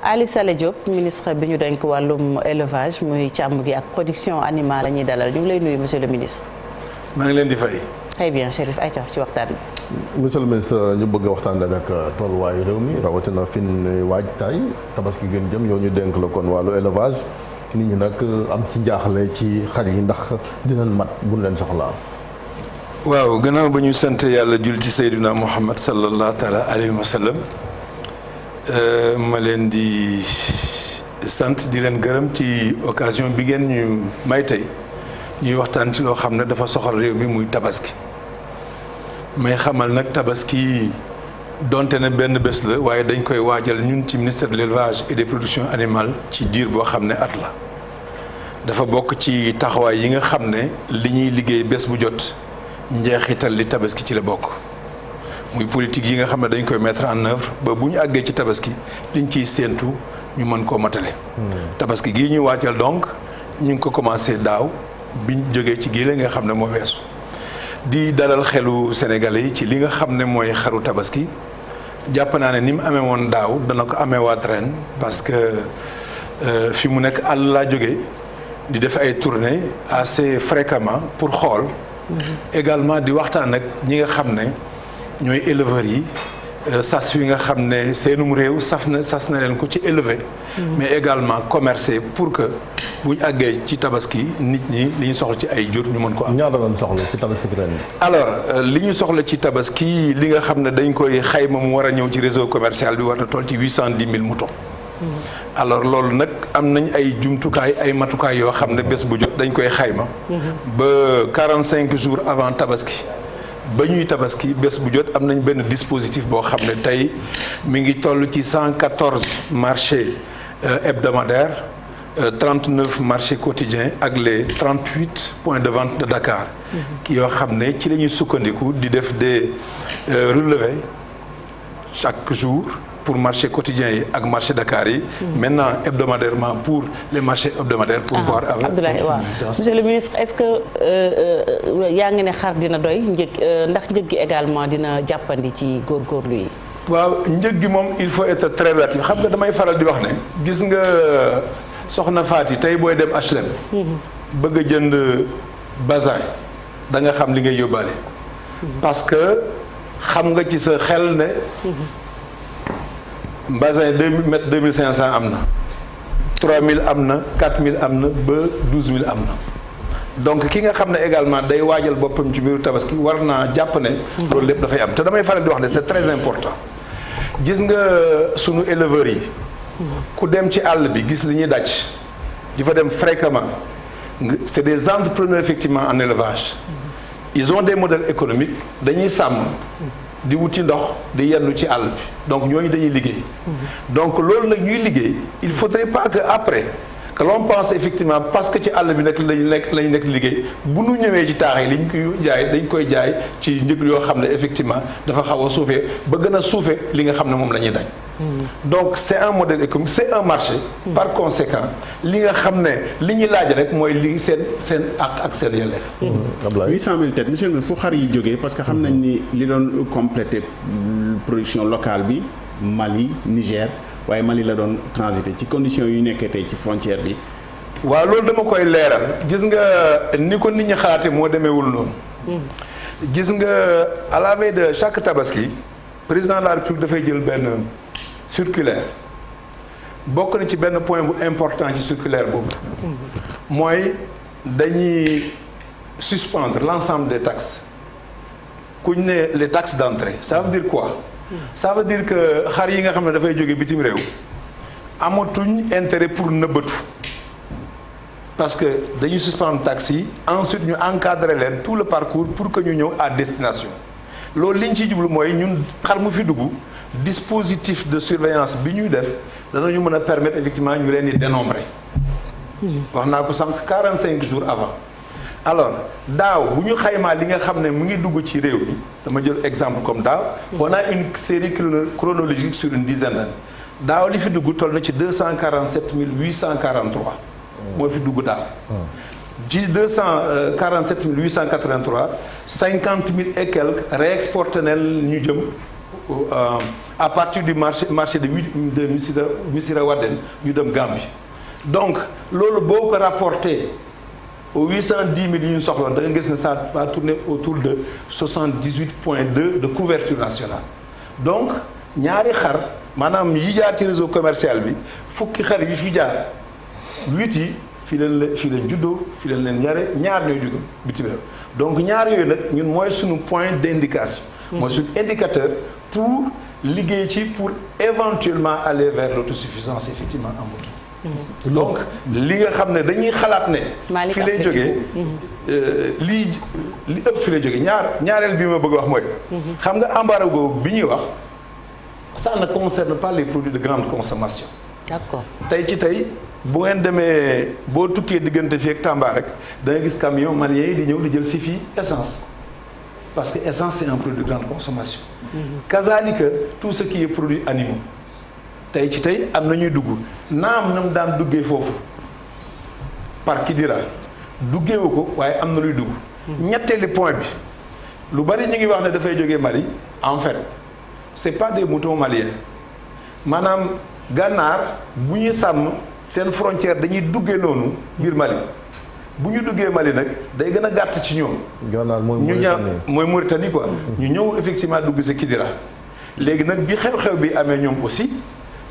Ali Saleh Diop ministre bi ñu dénk wàllum élevage muy càmm gi ak production animale la ñuy dalal ñu ngi lay nuyu monsieur le ministre. maa ngi leen di fay. très bien Chérif Aïcha ci waxtaan bi. monsieur le ministre ñu bëgg a waxtaan ak tolluwaayu réew mi rawatina fi ñu waaj tay tabaski gën jëm yow ñu dénk la kon wàllu élevage nit ñi nag am ci njaaxle ci xar yi ndax dinañ mat buñ leen soxlaa. waaw gannaaw ba ñu sant yàlla jul ci Seydina Muhammad sallallahu taala alayhi wa sallam ma leen di sant di leen gërëm ci occasion bi ngeen ñu may tey ñuy waxtaan ci loo xam ne dafa soxal réew mi muy tabaski may xamal nag tabaski donte ne benn bés la waaye dañ koy waajal ñun ci ministère de l'élevage et des productions animales ci diir boo xam ne at la dafa bokk ci taxawaay yi nga xam ne li ñuy liggéey bés bu jot njeexital li tabaski ci la bokk muy politique yi nga xam ne dañ koy mettre en œuvre ba bu ñu àggee ci tabaski liñ ciy séentu ñu mën koo matale. tabaski gii ñu waajal donc ñu ngi ko commencé daaw biñ jógee ci gii la nga xam ne moo weesu di dalal xelu Sénégalais yi ci li nga xam ne mooy xaru tabaski jàpp naa ne ni mu amee woon daaw dana ko amee waat ren parce que fi mu nekk àll laa jógee di def ay tournées assez fréquemment pour xool. également di waxtaan ak ñi nga xam ne ñooy éleveurs yi sas yi nga xam ne seenum réew sas na leen ko ci élever mais également commercer pour que buñ àggee ci tabaski nit ñi li ñu soxla ci ay jur ñu mën ko am. ñaata lañ soxla ci tabaski ren bi. alors li ñu soxla ci tabaski li nga xam ne dañ koy xayma mu war a ñëw ci réseau commercial bi war na toll ci 810 000 moutons. alors loolu nag am nañ ay jumtukaay ay matukaay yoo xam ne bés bu jot dañ koy xayma. ba 45 jours avant tabaski ba ñuy tabaski bés bu jot am nañ benn dispositif boo xam ne tey mi ngi toll ci 114 marchés hebdomadaires 39 marchés quotidiens ak les 38 points de vente de Dakar. yoo xam ne ci la ñuy sukkandiku di def des relevés chaque jour. pour marché quotidien yi ak marché Dakar yi. maintenant hebdomadairement pour les marchés hebdomadaires. pour voir avec Abdoulaye waaw monsieur le ministre est-ce que yaa ngi ne xar dina doy njëg ndax njëg gi également dina jàppandi ci góorgóorlu yi. waaw njëg gi moom il faut être très relatif xam nga damay faral di wax ne. gis nga soxna Faati tey booy dem HLM. bëgg a jënd bazin da nga xam li ngay yóbbaale. parce que xam nga ci sa xel ne. basin 2 mètres 2500 am na 3000 am na 4000 am na ba 12000 am na donc ki nga xam ne également day waajal boppam ci mbiru tabaski war naa jàpp ne. loolu lépp dafay am te damay faral di wax ne c'est très important gis nga sunu éleveurs yi. ku dem ci àll bi gis li ñuy daj di fa dem fréquemment c'est des entrepreneurs effectivement en élevage. ils ont des modèles économiques dañuy sàmm. di wuti ndox di yendu ci àll bi donc ñooñu dañuy liggéey. donc loolu nag ñuy liggéey il faudrait pas que après que l'on pense effectivement parce que ci àll bi nag lañu nekk liggéey bu nu ñëwee ci taax yi li ñu koy jaay dañ koy jaay ci njëg yoo xam ne effectivement dafa xaw a suufee ba gën a suufee li nga xam ne moom la ñuy dañ. donc c'est un modèle économique c'est un marché. par conséquent li nga xam ne li ñu laaj rek mooy li seen ak seen yelleef. Ablaye 800000 têtes monsieur Nguer fu xar yi jógee parce que xam nañ ni li doon compléter production locale bi Mali Niger waaye Mali la doon transiter ci conditions yu nekkee tey ci frontière bi. waaw loolu dama koy leeral gis nga ni ko nit ñi xalaate moo demeewul noonu. gis nga à la veille de chaque tabaski président de la République dafay jël benn. circulaire bokk na ci benn point bu important ci circulaire boobu mooy dañuy suspendre l'ensemble des taxes ku ñu ne les taxes d'entrée ça veut dire quoi ça veut dire que xar yi nga xam ne dafay jóge bitim réew amatuñ intérêt pour nëbbatu parce que dañuy suspendre taxes yi ensuite ñu encadrer leen tout le parcours pour que ñu ñëw à destination loolu li ñu ciy jublu mooy ñun xar mu fi dugg dispositif de surveillance bi ñuy def danañu mën a permettre effectivement ñu leen di dénombrer. wax naa ko sànq 45 jours avant. alors daaw bu ñu xaymaa li nga xam ne mu ngi dugg ci réew mi dama jël exemple comme daaw. on a une série chronologique sur une dizaine d'années daaw li fi dugg toll na ci 247 843. moo fi dugg daaw. ci 247 883 50 000 et quelques réexporté nañ ñu jëm à partir du marché de Missirah Wadène ñu dem Gambie donc loolu boo ko rapporté aux 810 000 yi ñu soxla da nga gis ne ça va tourner autour de 78,2 de couverture nationale donc ñaari xar maanaam yi jaar ci réseau commercial bi fukki xar yi fi jaar 8 yi fii leen juddoo fii leen yare ñaar ñooy jóge bitim réew donc ñaar yooyu nag ñun mooy suñu point d'indication mooy suñu indicateur pour liggéey ci pour éventuellement aller vers l'autosuffisance effectivement en mouton donc li nga xam ne dañuy xalaat ne fi lay jógee li ëpp fi lay jógee ñaareel bi ma bëgg wax mooy xam nga embargo bi ñuy wax ça ne concerne pas les produits de grande consommation d'accord tey ci tey bu ngeen demee boo tukkee diggante fii ak Tamba rek da nga gis camion malien yi di ñëw di jël si fii essence parce que essence c'est un produit de grande consommation kazalika tout ce qui est produit animaux tey ci tey am na ñuy dugg naam nam daan duggee foofu par Kidira duggeewu ko waaye am na luy dugg ñetteeli point bi lu bari ñu ngi wax ne dafay jógee Mali en fait c'est pas des moutons maliens maanaam gànnaar bu ñuy sàmm seen frontière dañuy duggee noonu biir Mali bu ñu duggee Mali nag day gën a gàtt ci ñoom ñu mooy Mauritanie quoi ñu ñëw effectivement dugg si Kidira léegi nag bi xew-xew bi amee ñoom aussi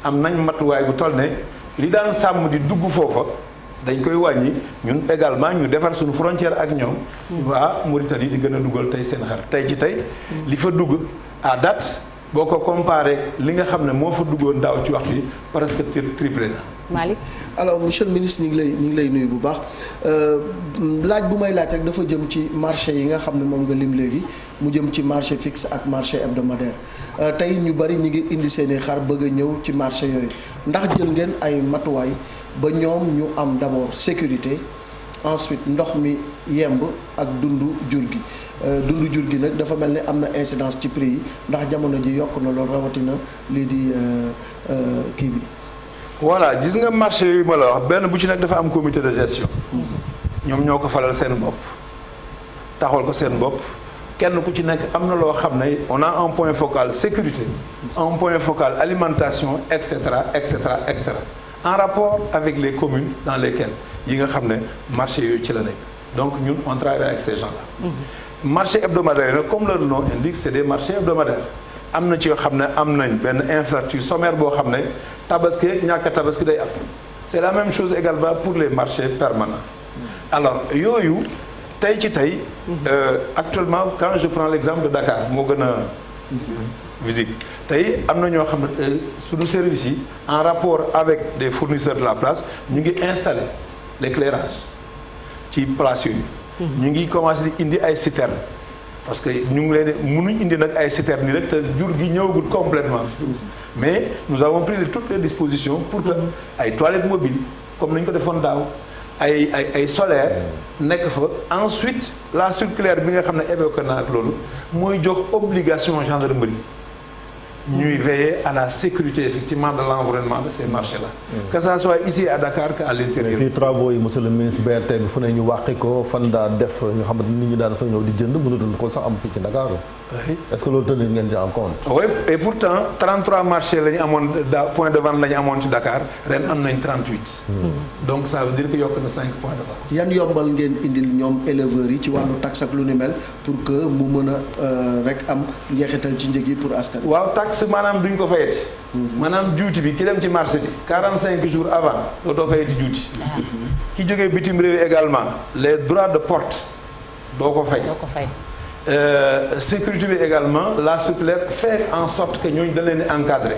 am nañ matuwaay bu toll ne li daan sàmm di dugg foofa dañ koy wàññi ñun également ñu defar suñu frontière ak ñoom waa Mauritanie di gën a dugal tey seen xar tey ci tey li fa dugg à date boo ko comparé li nga xam ne moo fa duggoon daaw ci waxtu yi presque triplé na. Malick. alors monsieur le ministre ñu ngi lay nuyu bu baax laaj bu may laaj rek dafa jëm ci marché yi nga xam ne moom nga lim léegi mu jëm ci marché fixe ak marché hebdomadaire tey ñu bari ñu ngi indi seen i xar bëgg a ñëw ci marché yooyu ndax jël ngeen ay matuwaay ba ñoom ñu am d'abord sécurité ensuite ndox mi yemb ak dundu jur gi nag dafa mel ni am na incidence ci prix yi ndax jamono ji yokk na loolu rawatina lii di kii bi. voilà gis nga marché yooyu ma la wax benn bu ci nekk dafa am comité de gestion ñoom ñoo ko falal seen bopp taxawal ko seen bopp kenn ku ci nekk am na loo xam ne on a un point focal sécurité un point focal alimentation et cetera et cetera et cetera en rapport avec les communes dans lesquelles yi nga xam ne marché yooyu ci la nekk donc ñun on travaille avec ces gens-là. marché hebdomadaire nag comme leur nom indique c'est des marchés hebdomadaires am na ci yoo xam ne am nañ benn infrastructure sommaire boo xam ne tabaski ñàkk a tabaski day am c'est la même chose également pour les marchés permanents alors yooyu tey ci tey actuellement quand je prends l'exemple de Dakar moo gën a visible tey am na ñoo xam ne suñu service yi en rapport avec des fournisseurs de la place ñu ngi installer l'éclairage ci place yooyu ñu ngi commencé di indi ay citernes parce que ñu ngi leen mënuñ indi nag ay citernes nii rek te jur gi ñëwagul complètement mais nous avons pris toutes les dispositions pour que ay toilettes mobiles comme nañu ko defoon daaw ay solaire nekk fa ensuite la circulaire bi nga xam ne évoqué naa ak loolu mooy jox obligation gendarmerie ñuy veiller à la sécurité effectivement de l'environnement de ces marchés-là. Que ça soit ici à Dakar qu'à l'intérieur. mais fii travaux yi monsieur le ministre BRT bi fu ne ñu wàqi ko fan daa def nga xam ne nit ñi daan fa ñëw di jënd mënatul ko sax am fii ci Dakar. Oui. est-ce que loolu tenir ngeen ci en compte. oui et pourtant 33 marchés la ñu amoon point de vente la ñu amoon ci Dakar ren am nañ 38. donc ça veut dire que yokk na 5 points de vente. yan yombal ngeen indil ñoom éleveurs yi ci wàllu taxe ak lu ni mel pour que mu mën a rek am njeexital ci njëg yi pour askan. waaw taxe maanaam duñ ko fayeti. maanaam juuti bi ki dem ci marché bi 45 jours avant dootoo fayeti juuti. ki jógee bitim réew également les droits de porte doo ko fay. Sécurité bi également la circulaire fait en sorte que ñooñu dañ leen di encadrer.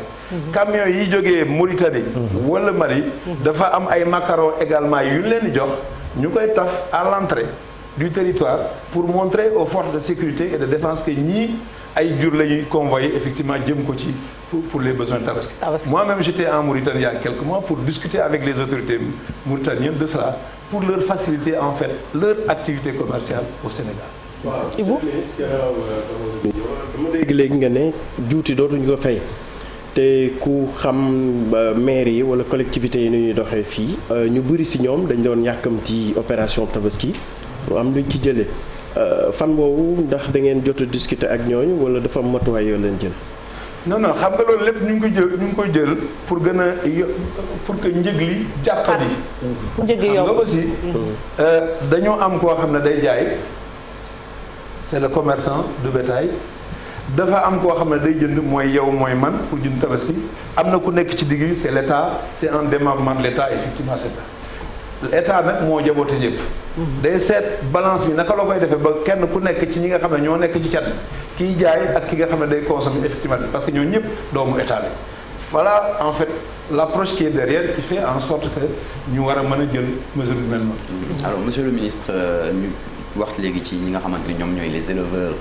camions yi jógee Mauritanie. wala Mali. dafa am ay macarons également yu leen di jox ñu koy taf à l'entrée du territoire pour montrer aux forces de sécurité et de défense que ñii ay jur la ñuy convoyer effectivement jëm ko ci pour les besoins de Tabaski. Moi-même j'étais en Mauritanie il y a quelques mois pour discuter avec les autorités mauritaniennes de ça pour leur faciliter en fait leur activité commerciale au Sénégal. waaw dama dégg léegi nga ne juuti dootuñu ko fay te ku xam maire yi wala collectivités yi ni ñuy doxee fii ñu bëri si ñoom dañ doon yàkkamti opération tabaski lu am luñ ci jëlee fan boobu ndax da ngeen jot a discuter ak ñooñu wala dafa am matuwaay yoo leen jël. non xam nga loolu lépp ñu ngi koy jël pour gën a pour que njëg li jàppandi. njëg yow xam nga aussi dañoo am koo xam ne day jaay c'est le commerçant de bétail dafa am koo xam ne day jënd mooy yow mooy man pour jënd tabaski am na ku nekk ci digg bi c'est l'État, c'est un démembrement de l'État, effectivement c'est ça. État nag moo jaboote ñëpp. day seet balance bi naka la koy defee ba kenn ku nekk ci ñi nga xam ne ñoo nekk ci cat kiy jaay ak ki nga xam ne day consommer effectivement parce que ñoo ñëpp doomu état bi. Voilà en fait l'approche qui est derrière qui fait en sorte que ñu war a mën a jël mesure bi mel noonu. Alors monsieur le ministre ñu wax léegi ci ñi nga xamante ni ñoom ñooy les éleveurs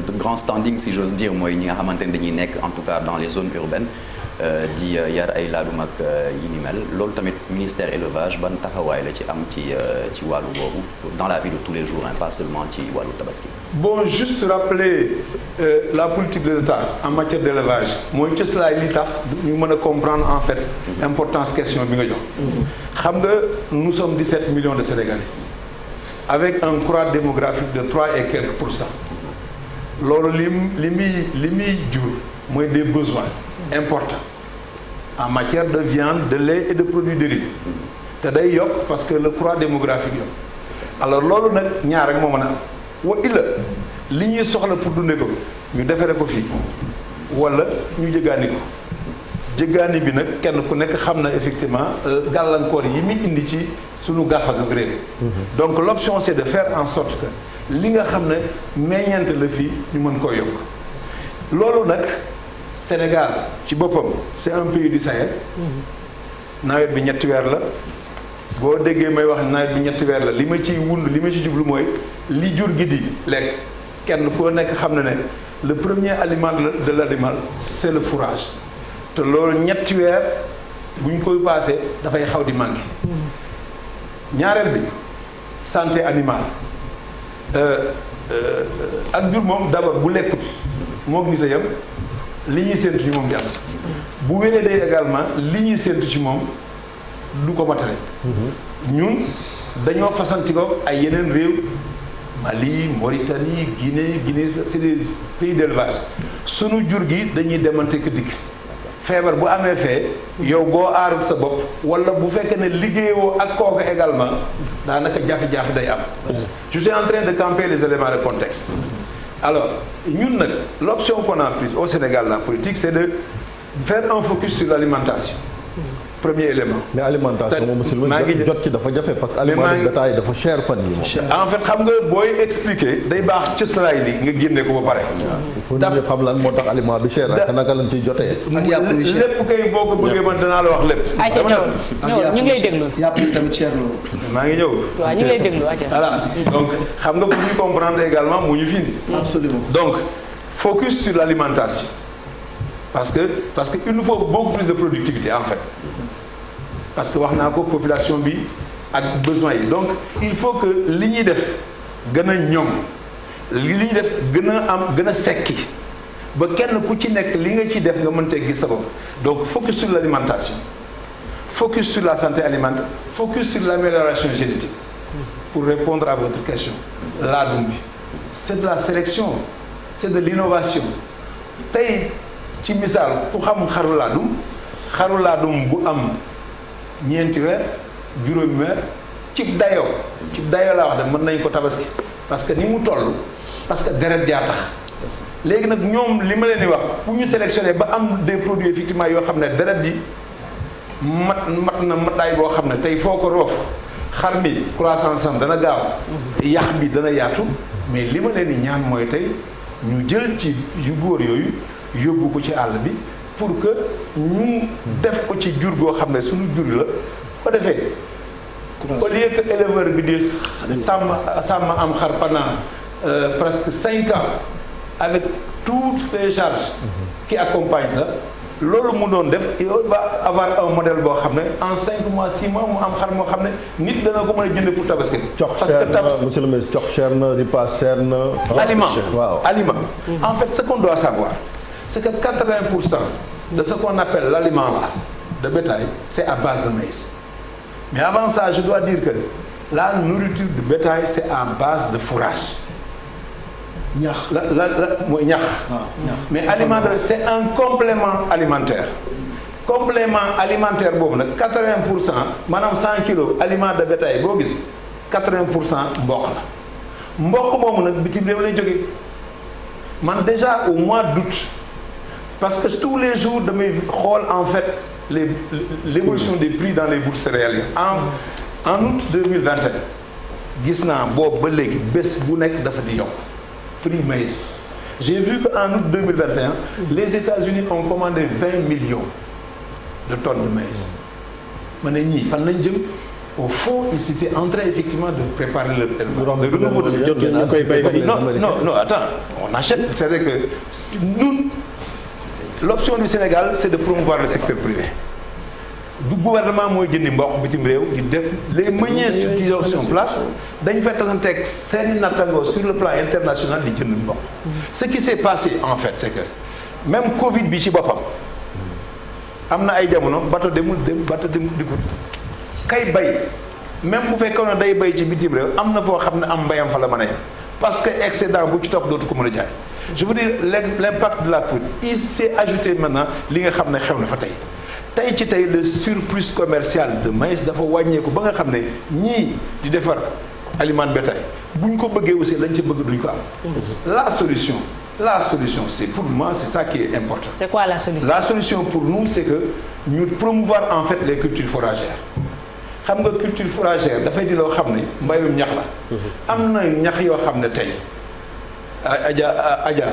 de grand standing si j'ose dire mooy ñi nga xamante ni dañuy nekk en tout cas dans les zones urbaines. di yar ay laadum ak yi ni mel loolu tamit ministère élevage ban taxawaay la ci am ci wàllu boobu dans la vie de tous les jours hein, pas seulement ci wàllu tabaski. Bon juste rappeler la politique de l'État en matière d'élevage mooy cëslaay li tax ñu mën a comprendre en fait importance question bi nga jox. xam nga nous sommes 17 millions de Sénégalais avec un croît démographique de 3 et quelques %. loolu li muy jur mooy des besoins importants en matière de viande, de lait et de produits dérivés te day yokk parce que le croît démographique yokk alors loolu nag ñaar rek moo mën a am wa illa li ñuy soxla pour dundee ko ñu defere ko fii wala ñu jëggaani ko jëggaani bi nag kenn ku nekk xam na effectivement gàllankoor yi muy indi ci suñu gaaf ak réew donc l'option c'est de faire en sorte que li nga xam ne meññeent la fii ñu mën koo yokk loolu nag Sénégal ci boppam c'est un pays du Sahel nawet bi ñetti weer la boo déggee may wax nawet bi ñetti weer la li ma ciy wund li ma ci jublu mooy li jur gi di lekk kenn koo nekk xam na ne le premier aliment de l'animal c'est le fourrage te loolu ñetti weer bu ñu koy passé dafay xaw di manqué ñaareel bi santé animale ak jur moom d'abord bu lekkut moom nit a yem li ñuy séntu ci moom di am bu wéree day également li ñuy séntu ci moom du ko matale ñun dañoo fasanti ko ay yeneen réew Mali Mauritanie Guinée c'est des pays d'élevage sunu jur gi dañuy demante ko dikk feebar bu amee fee yow boo aarul sa bopp wala bu fekkee ne liggéeyoo ak kooku également daanaka jafe-jafe day am je suis en train de camper les éléments de contexte alors ñun nag l'option qu'on a prise au Sénégal la politique c'est de faire un focus sur l'alimentation premier élément. mais alimentation moom monsieur le ministre jot ci dafa jafe parce que aliment de bétail dafa cher fan yi en fait xam nga booy expliquer day baax cëslaay li nga génne ko ba pare. il faut ñu xam lan moo tax aliment bi cher ak naka lañ ciy jotee. ak yàpp bi cher lépp kay boo ko bëggee man danaa la wax lépp. ayca ñëw ñu ngi lay déglu. yàpp bi tamit cher loolu. maa ngi ñëw. waaw ñu ngi lay déglu ayca. voilà donc xam nga pour ñu comprendre également mu ñu fini. absolument donc focus sur l'alimentation parce que il nous faut beaucoup plus de productivité en fait. parce que wax naa ko population bi ak besoin yi donc il faut que li ñuy def gën a ñoŋ li ñuy def gën a sekki ba kenn ku ci nekk li nga ciy def nga mën cee gis sa bopp donc focus sur l'alimentation focus sur la santé alimentaire focus sur l'amélioration génétique pour répondre à votre question laadum bi c'est de la sélection c'est de l'innovation tey ci misaal ku xam xaru laadum bu am ñeenti weer juróomi weer ci dayoo laa wax de mën nañ ko tabaski parce que ni mu toll parce que deret jaa tax léegi nag ñoom li ma leen di wax pour ñu sélectionner ba am des produits effectivement yoo xam ne deret ji mat na mataay boo xam ne tey foo ko roof xar mi croissance am dana gaaw yax bi dana yaatu mais li ma leen di ñaan mooy tey ñu jël ci yu góor yooyu yóbbu ko ci àll bi pour que ñu def ko ci jur goo xam ne suñu jur la ko defee au lieu que éleveur bi di sàmm am xar pendant presque 5 ans avec toutes les charges qui accompagnent ça loolu mu doon def il va avoir un modèle boo xam ne en 5 mois 6 mois mu am xar moo xam ne nit dana ko mën a jënd pour tabaski. parce que monsieur le ministre cox cher na ripaas cher na. aliment en fait ce qu'on doit savoir c'est que 80% de ce qu'on appelle l'aliment là de bétail c'est à base de maïs mais avant ça je dois dire que la nourriture de bétail c'est à base de fourrage ñax la mooy ñax. waaw ñax mais aliment de c'est un complément alimentaire. complément alimentaire boobu nag 80% maanaam 100 kilos aliment de bétail boo gis 80% mboq la mboq moomu nag bitim réew lay jógee man déjà au mois d'août parce que tous les jours damay xool en fait l'évolution des prix dans les bourses céréalières en août 2021 gis naa boobu ba léegi bés bu nekk dafa di yokk prix maïs j'ai vu qu'en août 2021 les États-Unis ont commandé 20 millions de tonnes de maïs ma ne ñii fan lañ jëm au fond ils étaient en train effectivement de préparer leur renouveau de non attends on achète c'est vrai que nous l'option du Sénégal c'est de promouvoir le secteur privé du gouvernement mooy jëndi mboq bitim réew di def les meuniers qui sont sur place dañu fay tasanteeg seen nattangoo sur le plan international di jënd mboq ce qui s'est passé en fait c'est que même Covid bi ci boppam am na ay jamono bato demul dikut kay bay même bu fekkoon ne day bay ci bitim réew am na foo xam ne am mbayam fa la mën a yem parce que excédent bu ci topp dootu ko mën a jaay je veux dire l'impact de la food il s'est ajouté maintenant li nga xam ne xew na fa tey ci tey le surplus commercial de maïs dafa wàññeeku ba nga xam ne ñii di defar aliment de bétail bu ñu ko bëggee aussi lañ ci bëgg duñ ko am la solution c'est pour moi c'est ça qui est important. C'est quoi la solution? La solution pour nous c'est que ñu promouvoir en fait les cultures fourragères xam nga culture fourragère dafay di loo xam ne mbayum ñax la am na ñax yoo xam ne tey aja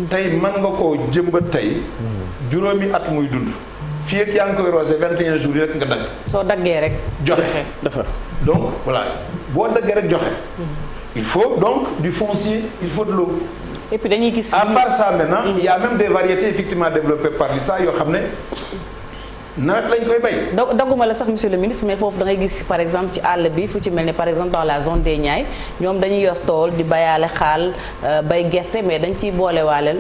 tey mën nga koo jëmbat tey juróomi at muy dund fii ak yaa ngi koy rosé 21 jours yi rek nga dagg. soo daggee rek. joxe dafa donc voilà boo daggee rek joxe. il faut donc du foncier il faut de l'eau. et puis dañuy gis. à part ça maintenant il y a même des variétés effectivement développées par l'ISRA yoo xam ne nawet lañ koy bay. dagguma la sax monsieur le ministre mais foofu da ngay gis par exemple ci àll bi fu ci mel ni par exemple dans la zone des Niayes ñoom dañuy yor tool di bayaale xaal bay gerte mais dañ ciy boolewaaleel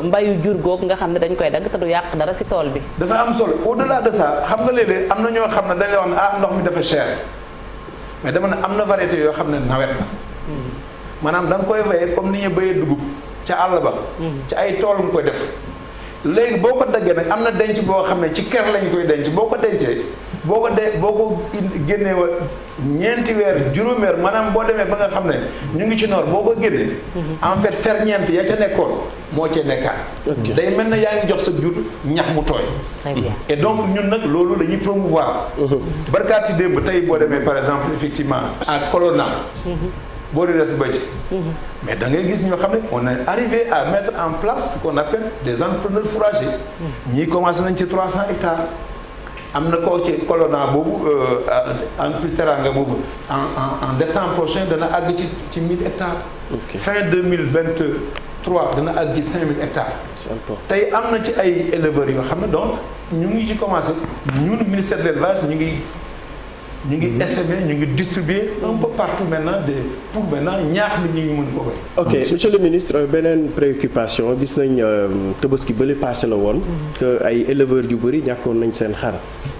mbayu jur googu nga xam ne dañ koy dagg te du yàq dara si tool bi. dafa am solo au-delà de ça xam nga léeg-léeg am na ñoo xam ne dañ lay wax ne ah ndox mi dafa cher mais dama ne am na variété yoo xam ne nawet la. maanaam da nga koy bayee comme ni ñu bayee dugub ca àll ba. ci ay tool nga koy def. léegi boo ko daggee nag am na denc boo xam ne ci ker lañ koy denc boo ko dencee boo ko génnee wa ñeenti weer juróomi weer maanaam boo demee ba nga xam ne ñu ngi ci noor boo ko génnee. en fait ferñeent ya ca nekkoon moo cee nekkaat. day mel na yaa ngi jox sa jur ñax mu tooy. très bien et donc ñun nag loolu la ñuy promouvoir. barkaati démb tey boo demee par exemple effectivement à Colonna. boo di des bëj mais da ngay gis ñoo xam ne on est arrivé à mettre en place ce qu'on appelle des entrepreneurs fourragers ñii commencé nañ ci 300 hectares am na koo ci Colonna boobu entreprise Teranga boobu en décembre prochain dana àgg ci 1000 hectares fin 2023 dana àgg ci 5000 hectares tey am na ci ay éleveurs yoo xam ne donc ñu ngi ci commencé ñun ministère de l'élevage ñu ngi essayer ñu ngi distribuer un peu partout maintenant pour maintenant ñaax nit ñi ñu mën ko bay. ok monsieur le ministre beneen préoccupation gis nañ Tabaski bële passé la woon. que ay éleveurs yu bëri ñàkkoon nañ seen xar.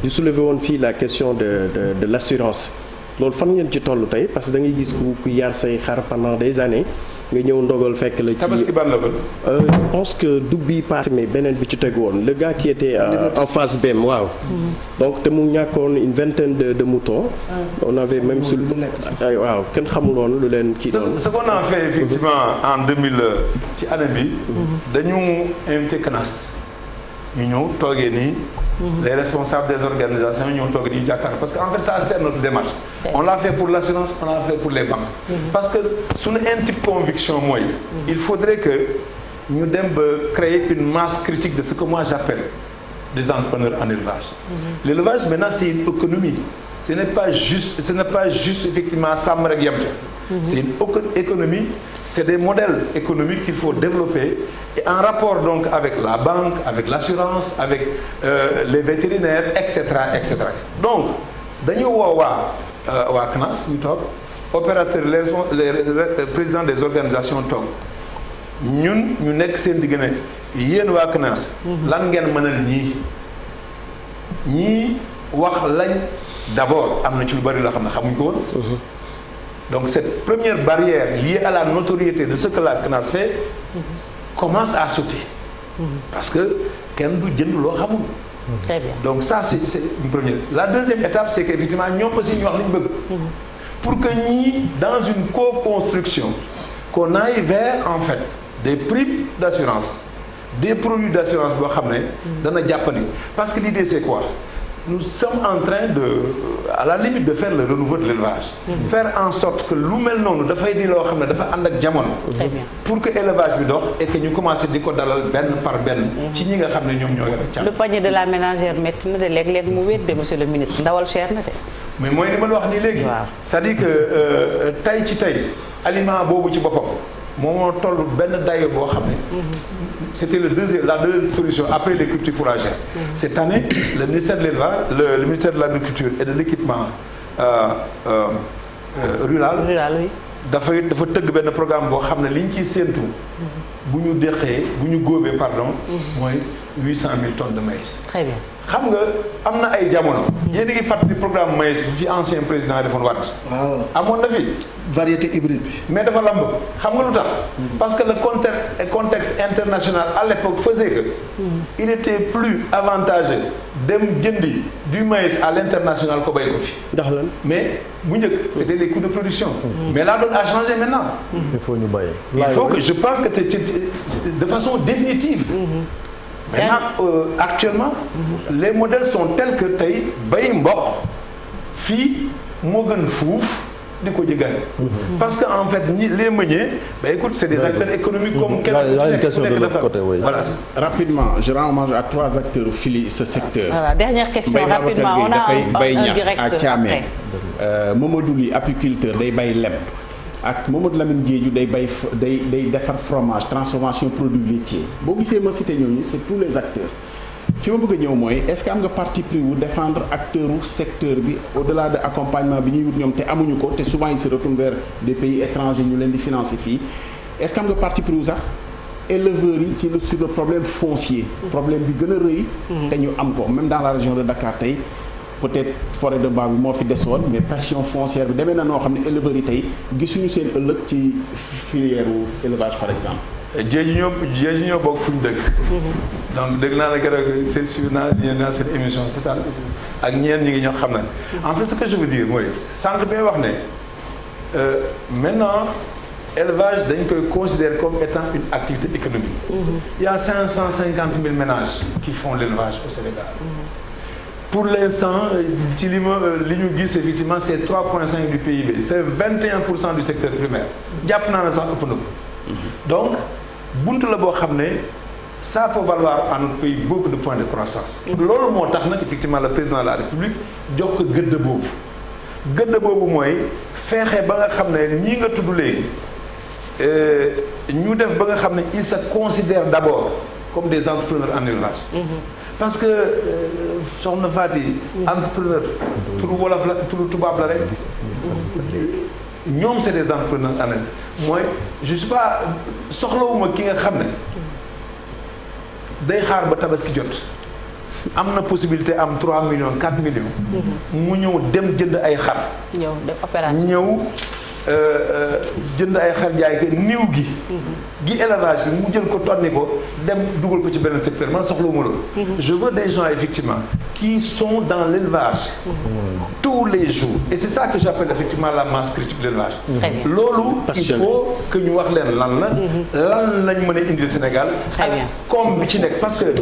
di soulever woon fii la question de l'assurance loolu fan ngeen ci toll tey parce que da ngay gis ku yar say xar pendant des années nga ñëw ndogal fekk la ci. Tabaski ban la ba. je pense que du bii passé mais beneen bi ci tegu woon le gars qui était en face BEM waaw. donc te mu ñàkkoon une vingtaine de moutons. on avait même su waaw kenn xamul woon lu leen kii doon. ce qu'on a fait effectivement en 2000 ci année bi. dañu invité CNAS. ñu ñëw toogee nii. les responsables des organisations ñëw toogee nii jàkkaarloo parce que en fait ça sert notre démarche. on l'a fait pour l'assurance on l'a fait pour les banques. parce que suñu intime conviction mooy. il faudrait que ñu dem ba créer une masse critique de ce que moi j'appelle des entrepreneurs en élevage. L'élevage maintenant c'est une économie. ce n'est pas juste effectivement sàmm rek yem ca. c'est une économie c'est des modèles économiques qu'il faut développer et en rapport donc avec la banque avec l'assurance avec les vétérinaires etc. donc dañu woo waa CNAS ñu toog opérateurs les présidents des organisations toog ñun ñu nekk seen diggante yéen waa CNAS lan ngeen mënal ñii wax lañ d'abord am na ci lu bari loo xam ne xamuñ ko woon Donc cette première barrière liée à la notoriété de ce que la CNAS fait commence à sauter. Parce que kenn du jënd loo xamul. Très bien. Donc ça c'est une première. La deuxième étape c'est qu'effectivement ñoom aussi ñu wax li ñu bëgg. Pour que ñii dans une co-construction qu'on aille vers en fait des primes d'assurance, des produits d'assurance boo xam ne dana jàppandi. Parce que l'idée c'est quoi? Nous sommes en train de, à la limite, de faire le renouveau de l'élevage. Faire en sorte que lu mel noonu dafay di loo xam ne dafa ànd ak jamono. Très bien. Pour que élevage bi dox et que ñu commencé di ko dalal benn par benn. ci ñi nga xam ne ñoom ñoo yore càmm. Le panier de la ménagère métti na de léeg-léeg mu wéet de monsieur le ministre ndawal cher na de. mais mooy li ma la wax nii léegi. waaw c'est-à-dire que tey ci tey aliment boobu ci boppam moo toll benn dayo boo xam ne. c'était la deuxième solution après les cultures fourragères. Cette année le ministère de l'élevage le ministère de l'agriculture et de l'équipement rural. Oui. dafa tëgg benn programme boo xam ne li ñu ciy séentu. bu ñu deqee bu ñu góobee pardon. mooy 800 000 tonnes de maïs. Très bien. xam nga am na ay jamono. yéen a ngi fàttali programme maïs bi fi ancien président yi defoon Wade. waaw amoon na fi. variété hybride bi. mais dafa lamb xam nga lu tax. parce que le contexte international à l'époque faisait que. il était plus avantageux dem jëndi du maïs à l'international ko bay ko fi. ndax lan mais bu njëkk c'était les coûts de production. mais la donne a changé maintenant. il faut ñu bàyyi. il faut que je pense que de façon définitive. Maintenant actuellement. les modèles sont tels que tey bay mboq fii moo gën fuuf di ko jëgane. parce que en fait les meuniers écoute c'est des acteurs économiques comme il y a une question de l'autre côté, oui. Voilà. Rapidement je rends hommage à 3 acteurs ce secteur. Voilà, dernière question rapidement on a un direct à Thiamène. Mamadou Ly apiculteur day bay lem. ak Mamadou Lamine Diédhiou day defar fromage transformation produit laitier boo gisee ma cité ñooñu c'est tous les acteurs fi ma bëgg a ñëw mooy est-ce que am nga parti pris wu défendre acteur u secteur bi au-delà de accompagnement bi ñuy wut ñoom te amuñu ko te souvent ils se retournent vers des pays étrangers ñu leen di financer fii est-ce que am nga parti pris wu sax éleveurs yi ci sur le problème foncier problème bi gën a rëy te ñu am ko même dans la région de Dakar tey peut-être forêt de Mbao bi moo fi desoon mais pression foncière bi demee na noo xam ne éleveurs yi tey gisuñu seen ëllëg ci filière u élevage par exemple. jéegi ñoo bokk fu ñu dëkk. donc dégg naa la keroog c'est sûr naa cette émission c'est ak ñeen ñi ngi ñoo xam na en fait ce que je veux dire mooy sànq bi wax ne maintenant élevage dañ koy considérer comme étant une activité économique. Il y a 550 000 ménages qui font l'élevage au Sénégal. Pour l'instant ci li ñu gis effectivement c'est 3,5 du PIB c'est 21% du secteur primaire jàpp naa ne sax ëpp na ko donc buntu la boo xam ne ça peut valoir en notre pays beaucoup de points de croissance loolu moo tax nag effectivement le président de la République jox ko gëdd boobu mooy feexe ba nga xam ne ñii nga tudd léegi ñu def ba nga xam ne ils se considèrent d'abord comme des entrepreneurs en élevage. Parce que soxna Fati entrepreneur turu wolof la turu tubaab la rek ñoom c'est des entrepreneurs en élevage mooy je sais pas soxlawuma ki nga xam ne day xaar ba tabaski jot am na possibilité am 3 millions 4 millions mu ñëw dem jënd ay xar ñëw def opération ñëw jënd ay xar jaay ke niiw gi élevage bi mu jël ko tonni ko dem dugal ko ci benn secteur man soxlawuma loolu je veux des gens effectivement qui sont dans l'élevage tous les jours et c'est ça que j'appelle effectivement la masse critique de l'élevage loolu il faut que ñu wax leen lan lañ mën a indi Sénégal ak comme bi ci nekk parce que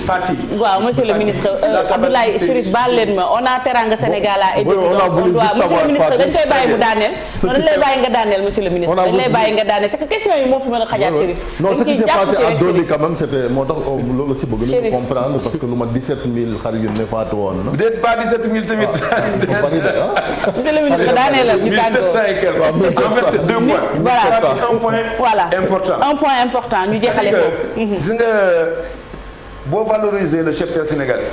Fatick waaw monsieur le ministre Abdoulaye Chérif baal leen ma on a Teranga Sénégal à éduquer on doit monsieur le ministre dañ koy bàyyi mu daaneel dañ lay bàyyi nga daaneel monsieur le ministre dañ lay bàyyi nga daaneel c'est que question yi moo fi mën a xajaat Chérif non ce qui s'est passé à Doli quand même c'était moo tax loolu aussi bëgg nañu comprendre parce que lu ma 17 000 xar yu ne faatu woon na peut-être pas 17 000 tamit monsieur le ministre daaneel ñu tàggoo en fait c'est 2 points voilà un point important ñu jeexale ko gis nga boo valoriser le cheptel sénégalais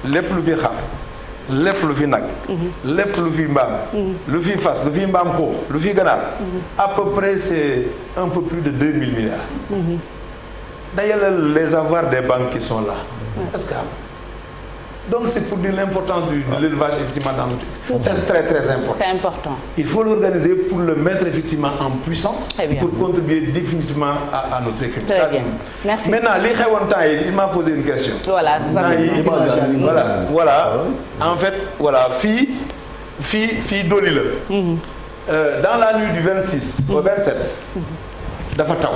lépp lu fi xam lépp lu fi nag lépp lu fi mbaam lu fi fas lu fi mbaam xuux lu fi ganaar à peu près c'est un peu plus de 2 000 milliards d'ailleurs les avoirs des banques qui sont là est-ce que Donc c'est pour dire l'importance de l'élevage effectivement dans notre... C'est très très important. C'est important. Il faut l'organiser pour le mettre effectivement en puissance. Très bien. Pour contribuer définitivement à notre économie. Très bien. Merci. Maintenant li xewoon temps yi il m'a posé une question. Voilà. Voilà. En fait voilà fii Doli la. Dans la nuit du 26 au 27. dafa taw.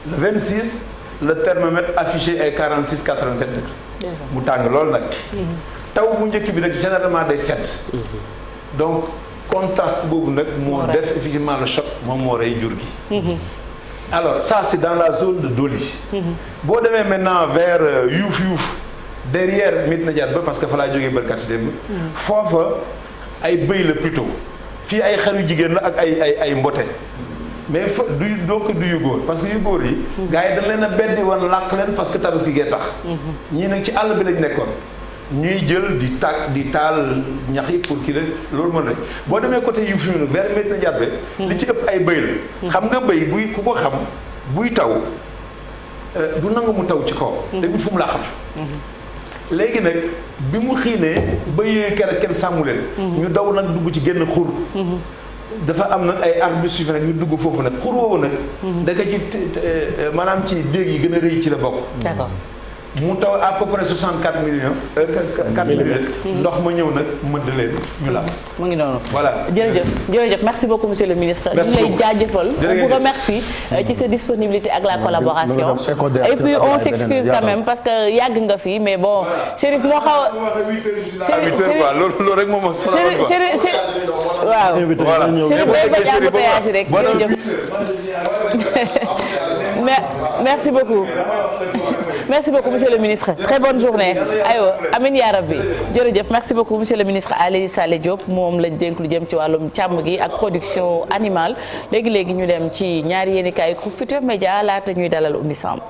Le 26 le thermomètre affiché ay 46 87 degrés. mu tàng lool nag. taw bu njëkk bi nag généralement day sedd. donc contraste boobu nag moo def effectivement le choc moom moo rey jur gi. alors ça c'est dans la zone de Doli. boo demee maintenant vers Youf derrière Médina Diatta ba parce que fa laa jógee barkat démb. foofa ay bëy la plutôt fii ay xaru jigéen la ak ay mbote. mais du yu góor parce que yu góor yi. gars yi dañ leen a beddi woon làq leen parce que tabaski gee tax. ñii nag ci àll bi lañ nekkoon. ñuy jël di taal ñax yi pour kii la loolu mën rek boo demee côté yu fi mu vers Médina Diatta li ci ëpp ay bëy la. xam nga bëy buy ku ko xam buy taw du nangu mu taw ci kaw. day wut fu mu làqatu. léegi nag bi mu xiinee bëy yooyu kenn sàmmu leen. ñu daw nag dugg ci génn xur. dafa am nag ay arbres yu fi nag ñu dugg foofu nag xur woowu nag. da ko ci maanaam ci déeg yi gën a rëy ci la bokk. D'accord. mu taw à peu près 64 millions. 4 millimètres. ndox ma ñëw nag mëdd leen ñu la. mu ngi noonu. voilà jërëjëf merci beaucoup monsieur le ministre. merci ñu lay jaajëfal. on vous remercie ci sa disponibilité ak la collaboration. et puis on s'excuse quand même parce que yàgg nga fi mais bon. Chérif moo xaw a. Chérif loolu rek moom Chérif waaw. voilà Chérif day bañ a embouteillage rek jërëjëf. merci beaucoup. merci beaucoup monsieur le ministre très bonne journée aywa amin yaa rabbi jërëjëf merci beaucoup monsieur le ministre Aly Saleh Diop moom lañ dénk lu jëm ci wàllum càmm gi ak production animale léegi ñu dem ci ñaari yéenekaay Groupe Futurs Médias laata ñuy dalal Oumy Samb.